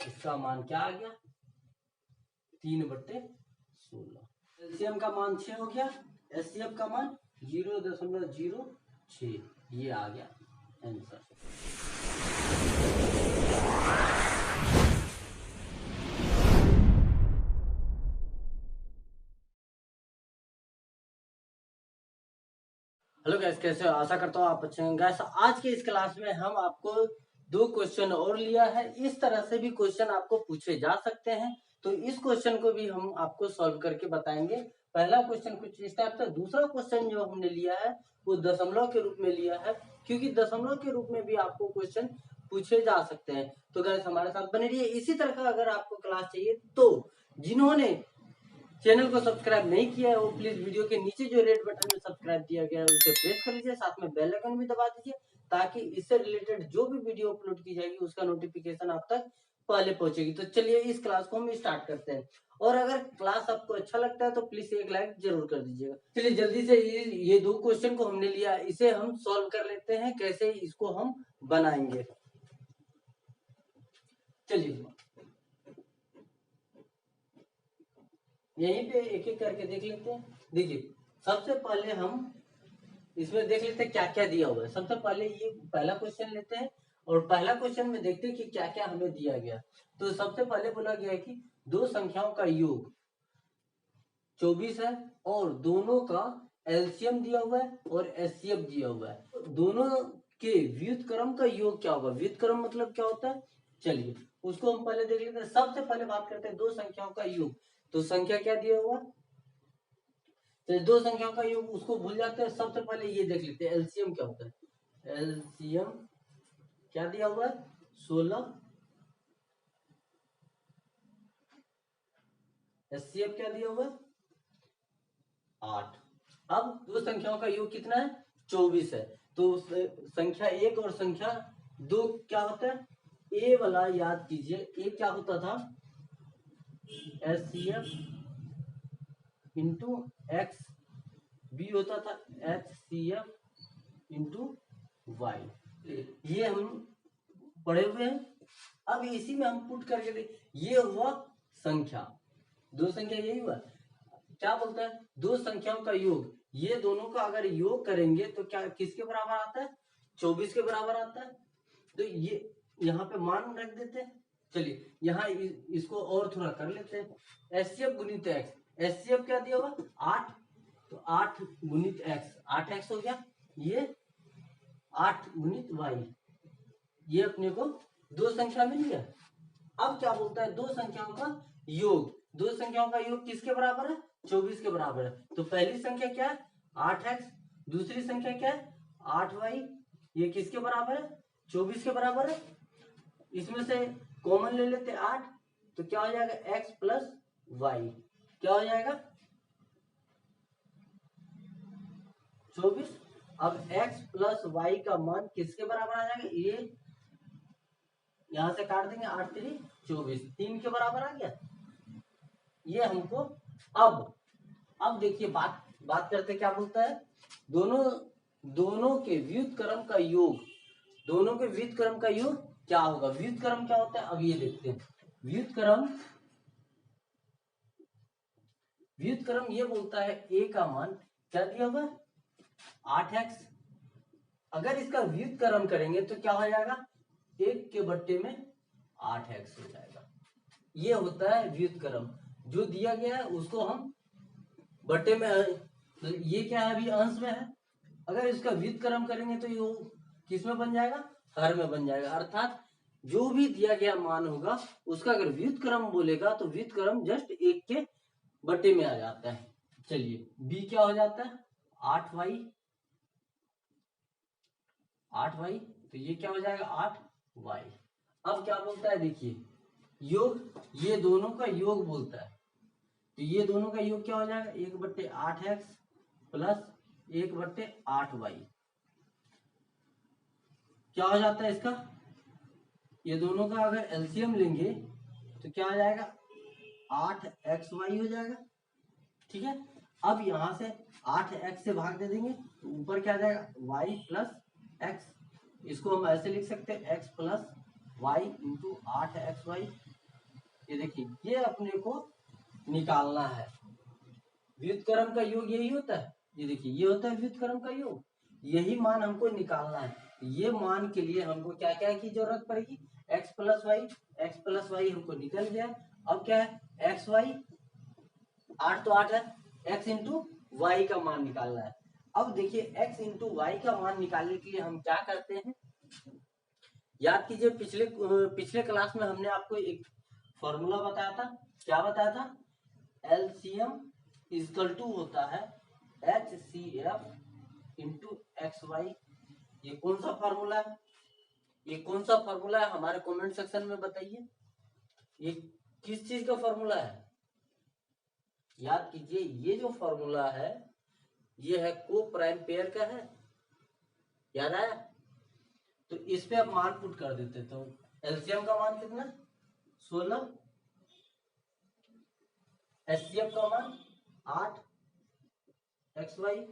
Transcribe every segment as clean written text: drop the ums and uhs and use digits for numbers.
इसका मान क्या आ गया 3/16। एलसीएम का मान 6 हो गया, एचसीएफ का मान 0.06, ये आ गया आंसर। हेलो गैस, कैसे हो? आशा करता हूँ आप अच्छे होंगे। गैस आज के इस क्लास में हम आपको 2 क्वेश्चन और लिया है। इस तरह से भी क्वेश्चन आपको पूछे जा सकते हैं, तो इस क्वेश्चन को भी हम आपको सॉल्व करके बताएंगे। पहला क्वेश्चन कुछ इस टाइप से, दूसरा क्वेश्चन जो हमने लिया है वो दशमलव के रूप में लिया है, क्योंकि दशमलव के रूप में भी आपको क्वेश्चन पूछे जा सकते हैं। तो गैस हमारे साथ बने रहिए। इसी तरह का अगर आपको क्लास चाहिए तो जिन्होंने चैनल को सब्सक्राइब नहीं किया है वो प्लीज वीडियो के नीचे जो रेड बटन में सब्सक्राइब दिया गया है उसे प्रेस कर लीजिए, साथ में बेल आइकन भी दबा दीजिए, ताकि इससे रिलेटेड जो भी वीडियो अपलोड की जाएगी उसका नोटिफिकेशन आप तक पहले पहुंचेगी। तो चलिए इस क्लास को हम स्टार्ट करते हैं, और अगर क्लास आपको अच्छा लगता है तो प्लीज एक लाइक जरूर कर दीजिएगा। चलिए जल्दी से ये 2 क्वेश्चन को हमने लिया, इसे हम सॉल्व कर लेते हैं, कैसे इसको हम बनाएंगे। चलिए यहीं पे एक एक करके देख लेते हैं। देखिए सबसे पहले हम इसमें देख लेते हैं क्या क्या दिया हुआ है। सबसे पहले ये पहला क्वेश्चन लेते हैं, और पहला क्वेश्चन में देखते हैं कि क्या क्या हमें दिया गया। तो सबसे पहले बोला गया है कि 2 संख्याओं का योग 24 है, और दोनों का एलसीएम दिया हुआ है और एचसीएफ दिया हुआ है। दोनों के व्युत्क्रम का योग क्या होगा? व्युत्क्रम मतलब क्या होता है, चलिए उसको हम पहले देख लेते हैं। सबसे पहले बात करते हैं 2 संख्याओं का योग। तो संख्या क्या दिया हुआ, तो 2 संख्याओं का योग उसको भूल जाते हैं। सबसे पहले ये देख लेते हैं एलसीएम क्या होता है। एलसीएम क्या दिया हुआ है 16, एचसीएफ क्या दिया हुआ है 8। अब 2 संख्याओं का योग कितना है 24 है। तो संख्या 1 और संख्या 2 क्या होता है, ए वाला याद कीजिए, ए क्या होता था एचसीएफ इंटू एक्स, बी होता था एचसीएफ इंटू वाई। ये हम पढ़े हुए हैं। अब इसी में हम पुट करके दे, ये हुआ संख्या, 2 संख्या यही हुआ। क्या बोलता है 2 संख्याओं का योग, ये दोनों का अगर योग करेंगे तो क्या किसके बराबर आता है 24 के बराबर आता है। तो ये यहाँ पे मान रख देते हैं। चलिए यहाँ इसको और थोड़ा कर लेते हैं। एचसीएफ गुणित एक्स, एचसीएफ क्या दिया हुआ 8, तो 8 गुणित एक्स 8x हो गया, ये 8 गुणित वाई, ये अपने को 2 संख्या मिल गया। अब क्या बोलता है 2 संख्याओं का योग, 2 संख्याओं का योग किसके बराबर है 24 के बराबर है। तो पहली संख्या क्या है 8x, दूसरी संख्या क्या है 8y, ये किसके बराबर है 24 के बराबर है। इसमें से कॉमन ले लेते 8, तो क्या हो जाएगा x प्लस वाई, क्या हो जाएगा 24। अब x प्लस वाई का मान किसके बराबर आ जाएगा, ये यहां से काट देंगे 8 3 24, 3 के बराबर आ गया ये हमको। अब देखिए बात करते क्या बोलता है, दोनों के व्युत्क्रम का योग, दोनों के व्युत्क्रम का योग क्या होगा। व्युत्क्रम क्या होता है अब ये देखते हैं। व्युत्क्रम ये बोलता है a का मान क्या दिया हुआ 8x, अगर इसका व्युत्क्रम करेंगे तो क्या हो जाएगा 1 के बट्टे में 8x हो जाएगा। ये होता है व्युत्क्रम, जो दिया गया है उसको हम बट्टे में, ये क्या है अभी अंश में है, अगर इसका व्युत्क्रम करेंगे तो ये किस में बन जाएगा हर में बन जाएगा। अर्थात जो भी दिया गया मान होगा उसका अगर व्युत्क्रम बोलेगा तो व्युत्क्रम जस्ट 1 के बट्टे में आ जाता है। चलिए b क्या हो जाता है 8y, तो ये क्या हो जाएगा 8y। अब क्या बोलता है देखिए योग, ये दोनों का योग बोलता है, तो ये दोनों का योग क्या हो जाएगा 1/8x प्लस 1/8y, क्या हो जाता है इसका, ये दोनों का अगर एलसीएम लेंगे तो क्या आ जाएगा 8xy हो जाएगा। ठीक है, अब यहां से 8x से भाग दे देंगे तो ऊपर क्या आ जाएगा y प्लस x, इसको हम ऐसे लिख सकते हैं x plus Y into 8xy ये देखिए ये अपने को निकालना है। व्युत्क्रम का योग यही होता है, ये देखिए ये होता है व्युत्क्रम का योग, यही मान हमको निकालना है। ये मान के लिए हमको क्या क्या की जरूरत पड़ेगी, x प्लस वाई हमको निकल गया। अब क्या है एक्स वाई 8 तो 8 है, x इंटू वाई का मान निकालना है। अब देखिए x इंटू वाई का मान निकालने के लिए हम क्या करते हैं, याद कीजिए पिछले क्लास में हमने आपको एक फॉर्मूला बताया था। क्या बताया था, एलसीएम इक्वल टू होता है HCF इंटू एक्स वाई। ये कौन सा फॉर्मूला है, ये कौन सा फॉर्मूला है हमारे कमेंट सेक्शन में बताइए, ये किस चीज का फॉर्मूला है। याद कीजिए ये जो फॉर्मूला है ये है को प्राइम पेयर का है, याद आया। तो इस पे आप मान पुट कर देते, तो एलसीएम का मान कितना 16, एचसीएफ का मान 8 एक्स वाई।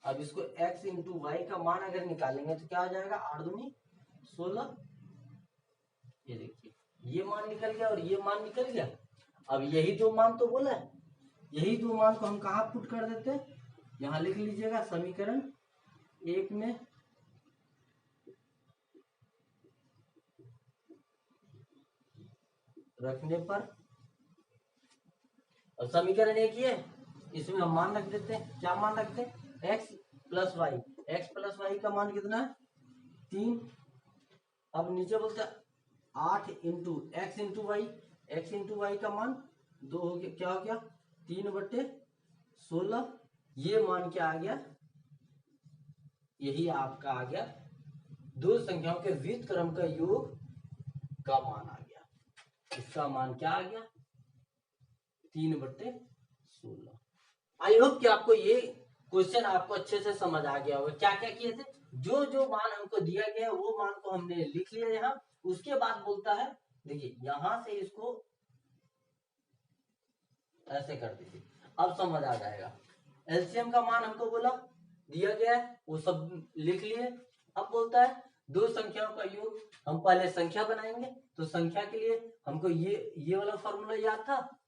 अब इसको x इंटू वाई का मान अगर निकालेंगे तो क्या हो जाएगा 8 दूनी 16। ये देखिए ये मान निकल गया और ये मान निकल गया। अब यही दो मान तो बोला है, यही दो मान को हम कहाँ पुट कर देते हैं, यहाँ लिख लीजिएगा समीकरण 1 में। रखने पर और समीकरण 1 ही है, इसमें हम मान रख देते हैं। क्या मान रखते हैं, x प्लस वाई का मान कितना है 3। अब नीचे बोलते हैं 8 इंटू एक्स इंटू वाई का मान 2 हो गया, क्या हो गया 3/16। ये मान क्या आ गया, यही आपका आ गया दो संख्याओं के व्युत्क्रम का योग का मान आ गया। इसका मान क्या आ गया 3/16। आई होप कि आपको ये क्वेश्चन आपको अच्छे से समझ आ गया होगा। क्या क्या किए थे, जो जो मान हमको दिया गया वो मान को हमने लिख लिया यहाँ। उसके बाद बोलता है देखिए यहां से इसको ऐसे कर दीजिए, अब समझ आ जाएगा। एलसीएम का मान हमको बोला दिया गया है, वो सब लिख लिए। अब बोलता है दो संख्याओं का योग, हम पहले संख्या बनाएंगे। तो संख्या के लिए हमको ये वाला फॉर्मूला याद था,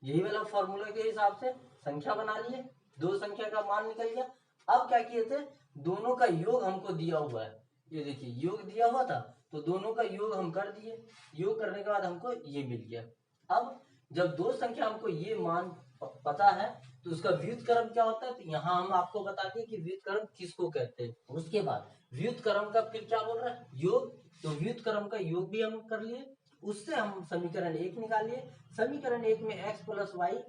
यही वाला फॉर्मूला के हिसाब से संख्या बना लिए, दो संख्या का मान निकल गया। अब क्या किए थे, दोनों का योग हमको दिया हुआ है, ये देखिए योग दिया हुआ था तो दोनों का योग हम कर दिए। योग करने के बाद हमको ये मिल गया। अब जब दो संख्या हमको ये मान पता है तो उसका व्युत्क्रम क्या होता है, तो यहाँ हम आपको बता दें कि व्युत्क्रम किसको कहते हैं। उसके बाद व्युत्क्रम का फिर क्या बोल रहा है योग, तो व्युत्क्रम का योग भी हम कर लिए। उससे हम समीकरण 1 निकालिए। समीकरण 1 में x प्लस वाई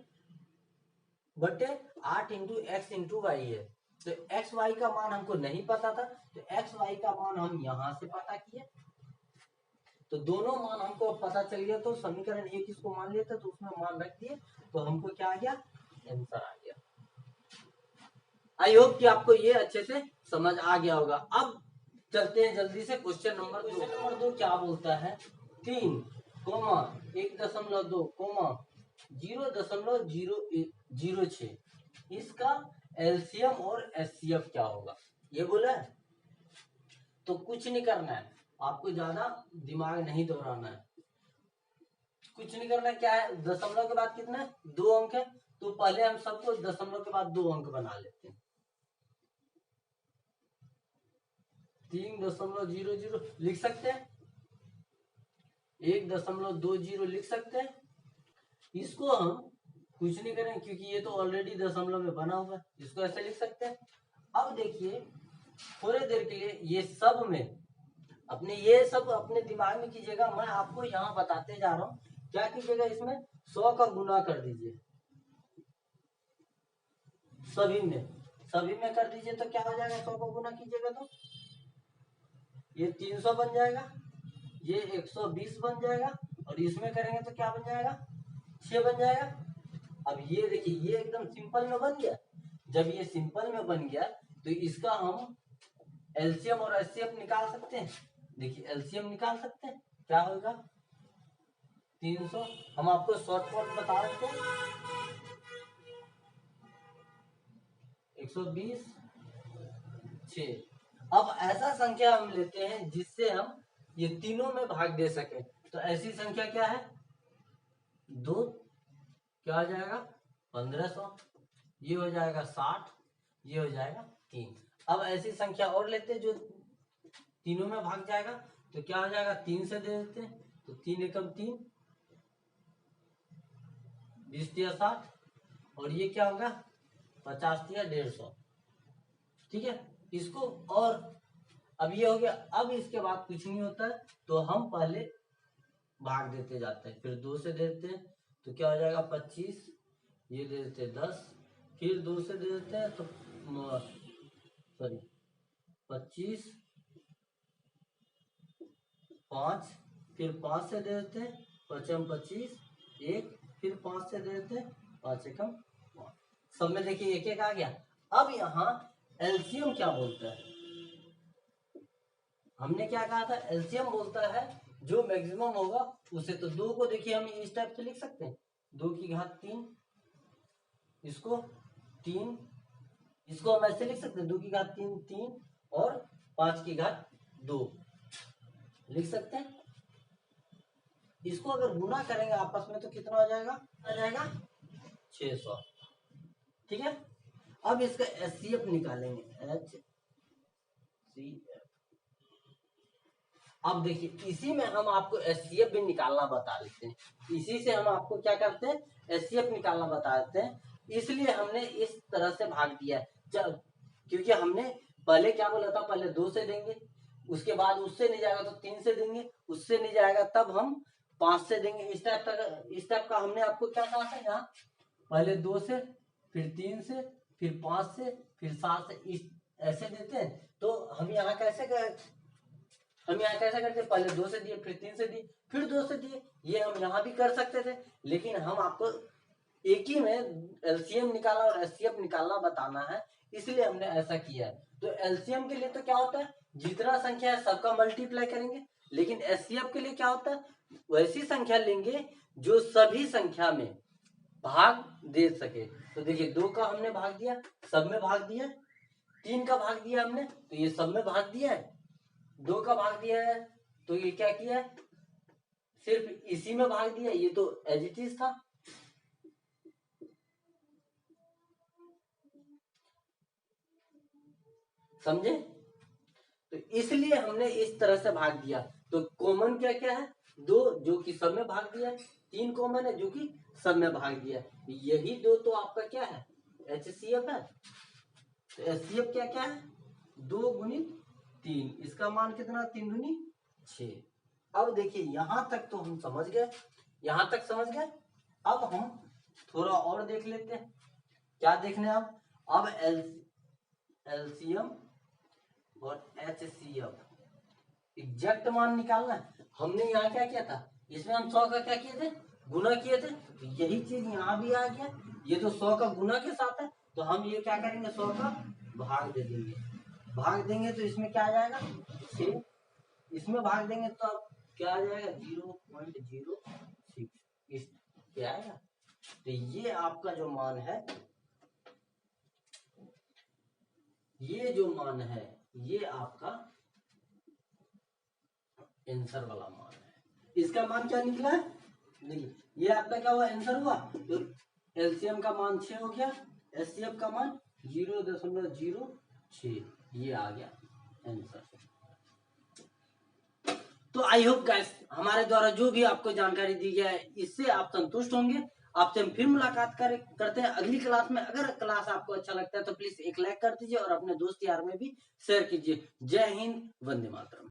बटे 8 इंटू एक्स इंटू वाई है। तो एक्स वाई का मान हमको नहीं पता था, तो एक्स वाई का मान हम यहां से पता किए। तो दोनों मान हमको पता चल गया, तो समीकरण 1 इसको मान लिया था तो उसमें मान रख दिए, तो हमको क्या आ गया आंसर आ गया। आई होप कि आपको ये अच्छे से समझ आ गया होगा। अब चलते हैं जल्दी से क्वेश्चन नंबर 2। क्वेश्चन नंबर 2 क्या बोलता है, 3, 1.2, 0.006 इसका एलसीएम और एचसीएफ क्या होगा, ये बोला है। तो कुछ नहीं करना है, आपको ज्यादा दिमाग नहीं दौड़ाना है, कुछ नहीं करना है। क्या है, दशमलव के बाद कितना है 2 अंक है, तो पहले हम सबको दशमलव के बाद 2 अंक बना लेते हैं। 3.00 लिख सकते हैं, 1.20 लिख सकते हैं। इसको हम कुछ नहीं करें क्योंकि ये तो ऑलरेडी दशमलव में बना हुआ है, इसको ऐसे लिख सकते हैं। अब देखिए थोड़ी देर के लिए ये सब में अपने ये सब अपने दिमाग में कीजिएगा, मैं आपको यहाँ बताते जा रहा हूँ। क्या कीजिएगा, इसमें 100 का गुना कर दीजिए, सभी में कर दीजिए, तो क्या हो जाएगा 100 का गुना कीजिएगा तो ये 300 बन जाएगा, ये 120 बन जाएगा, और इसमें करेंगे तो क्या बन जाएगा 6 बन जाएगा। अब ये देखिए ये एकदम सिंपल में बन गया। जब ये सिंपल में बन गया तो इसका हम एलसीएम और एचसीएफ निकाल सकते हैं। देखिए एलसीएम निकाल सकते हैं, क्या होगा 300, हम आपको शॉर्टकट बता रहे हैं 120 6। अब ऐसा संख्या हम लेते हैं जिससे हम ये तीनों में भाग दे सके। तो ऐसी संख्या क्या है 2, क्या हो जाएगा 1500, ये हो जाएगा 60, ये हो जाएगा 3। अब ऐसी संख्या और लेते हैं जो तीनों में भाग जाएगा, तो क्या हो जाएगा 3 से दे देते हैं, तो 3 एकम 3, 20 या 60, और ये क्या होगा 50 या 150। ठीक है, इसको और अब ये हो गया। अब इसके बाद कुछ नहीं होता है, तो हम पहले भाग देते जाते हैं, फिर 2 से देते हैं, तो क्या हो जाएगा 25, ये दे देते हैं 10, फिर 2 से दे देते हैं, तो सॉरी 25, 5, फिर 5 से दे देते हैं, 5 25, 1, फिर 5 से दे देते हैं, 5 एकम 5। सब में देखिए एक एक आ गया। अब यहाँ एलसीएम क्या बोलता है, हमने क्या कहा था, एलसीएम बोलता है जो मैक्सिमम होगा उसे। तो 2 को देखिए हम इस टाइप से लिख सकते हैं, 2 की घात 3, इसको 3, इसको हम ऐसे लिख सकते हैं 2 की घात 3 3, और 5 की घात 2 लिख सकते हैं। इसको अगर गुना करेंगे आपस में तो कितना हो जाएगा, आ जाएगा 600। ठीक है, अब इसका एचसीएफ निकालेंगे, एचसीएफ। अब देखिए इसी में हम आपको एचसीएफ भी निकालना बता देते हैं, इसी से हम आपको क्या करते हैं एचसीएफ निकालना बता देते हैं। इसलिए हमने इस तरह से भाग दिया है, क्योंकि हमने पहले क्या बोला था, पहले 2 से देंगे, उसके बाद उससे नहीं जाएगा तो 3 से देंगे, उससे नहीं जाएगा तब हम 5 से देंगे। इस टाइप का हमने आपको क्या कहा था, यहाँ पहले 2 से, फिर 3 से, फिर 5 से, फिर 7 से, इस ऐसे देते हैं। तो हम यहाँ कैसे करते, पहले 2 से दिए, फिर 3 से दिए, फिर 2 से दिए, ये हम यहाँ भी कर सकते थे, लेकिन हम आपको एक ही में एलसीएम निकाला और एचसीएफ निकालना बताना है, इसलिए हमने ऐसा किया है। तो एलसीएम के लिए तो क्या होता है, जितना संख्या है सबका मल्टीप्लाई करेंगे, लेकिन एचसीएफ के लिए क्या होता है, वैसी संख्या लेंगे जो सभी संख्या में भाग दे सके। तो देखिए 2 का हमने भाग दिया, सब में भाग दिया, 3 का भाग दिया हमने, तो ये सब में भाग दिया है, 2 का भाग दिया है, तो ये क्या किया है, सिर्फ इसी में भाग दिया, ये तो एज इट इज था। समझे, तो इसलिए हमने इस तरह से भाग दिया। तो कॉमन क्या क्या है, 2 जो कि सब में भाग दिया है, 3 कॉमन है जो कि सब में भाग दिया है, यही 2 तो आपका क्या है एचसीएफ है। तो एचसीएफ क्या क्या है, 2 गुणित 3, इसका मान कितना 3 दूनी 6। अब देखिए यहां तक तो हम समझ गए, यहां तक समझ गए। अब हम थोड़ा और देख लेते हैं, क्या देखने अब एलसीएम और एचसीएफ एग्जैक्ट मान निकालना है। हमने यहाँ क्या किया था, इसमें हम 100 का क्या किए थे, गुना किए थे, तो यही चीज यहाँ भी आ गया। ये तो 100 का गुना के साथ है, तो हम ये क्या करेंगे 100 का भाग दे देंगे, भाग देंगे तो इसमें क्या आ जाएगा 6, इसमें भाग देंगे तो अब क्या आ जाएगा 0.06, इस क्या आएगा। तो ये आपका जो मान है, ये जो मान है, ये आपका आंसर वाला मान है। इसका मान क्या निकला है, देखिए ये आपका क्या हुआ आंसर हुआ। तो एलसीएम का मान 6 हो गया, एचसीएफ का मान 0.06, ये आ गया आंसर। तो आई होप गाइस हमारे द्वारा जो भी आपको जानकारी दी गया है इससे आप संतुष्ट होंगे। आपसे हम फिर मुलाकात करते हैं अगली क्लास में। अगर क्लास आपको अच्छा लगता है तो प्लीज एक लाइक कर दीजिए और अपने दोस्त यार में भी शेयर कीजिए। जय हिंद, वंदे मातरम।